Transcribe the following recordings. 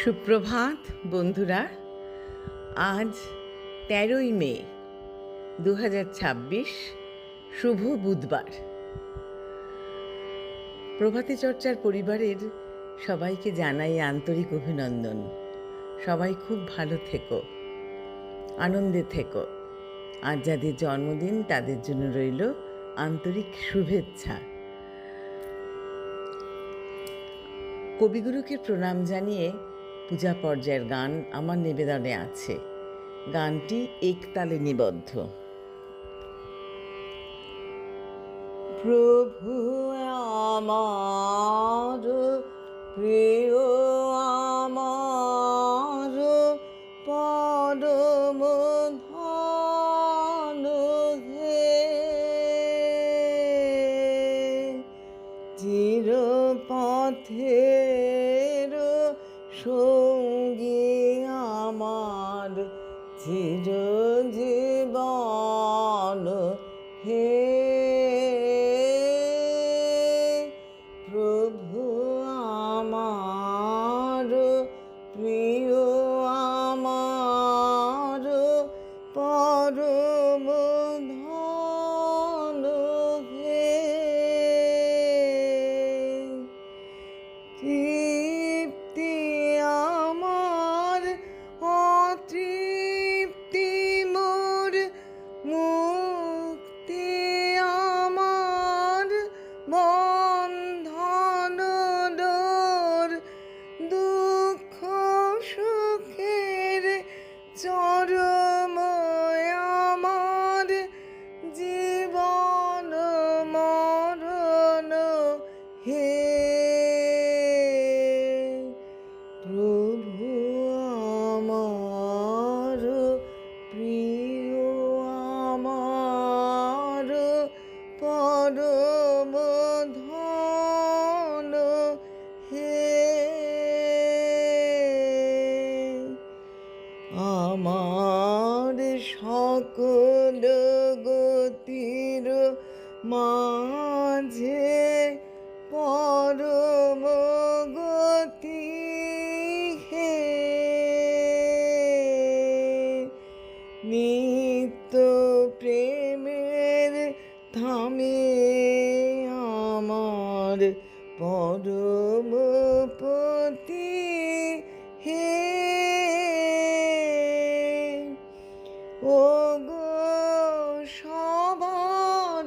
সুপ্রভাত বন্ধুরা। আজ 13ই মে 2026, শুভ বুধবার। প্রভাতী চর্চার পরিবারের সবাইকে জানাই আন্তরিক অভিনন্দন। সবাই খুব ভালো থেকো, আনন্দে থেকো। আজ যাদের জন্মদিন তাদের জন্য রইল আন্তরিক শুভেচ্ছা। কবিগুরুকে প্রণাম জানিয়ে পূজা পর্যায়ের গান আমার নিবেদনে আছে। গানটি একতালে নিবদ্ধ। প্রভু আমার প্রিয়, আমার পরম ধন হে, চির পথের সঙ্গী আমার, চির জীবন হে। প্রভু আমার প্রিয়, আমার পরম ধন হে, তৃপ্তি আমার অতৃপ্তি মোর, মুক্তি আমার বন্ধন ডোর, দুঃখ সুখের চরম আমার জীবন মরণ হে। প্রভু আমার প্রিয়, আমার পরম ধন হে। আমার সকল গতির মাঝে পরম গতি হে, নিত্য প্রেমের ধামে আমার পরম পতি হে। ও গো সবার,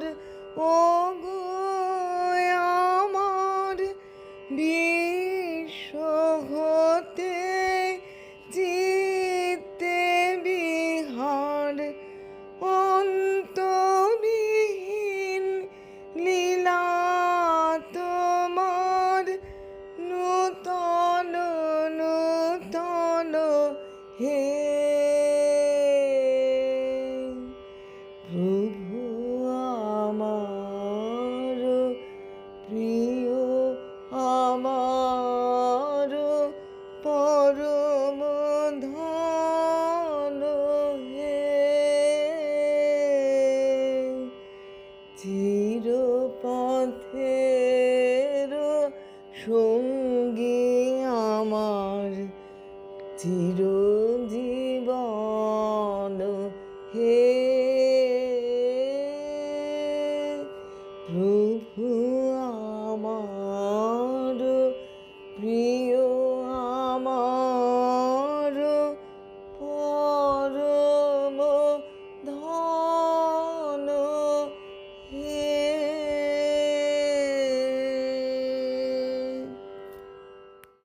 ও গো আমার বিশ্ব হতে চিত্তে বিহার, অন্তবিহীন লীলা তোমার নূতন নূতন হে। প্রভু আমার প্রিয়, আমার পরম ধন হে, চির পথের সঙ্গী আমার, চির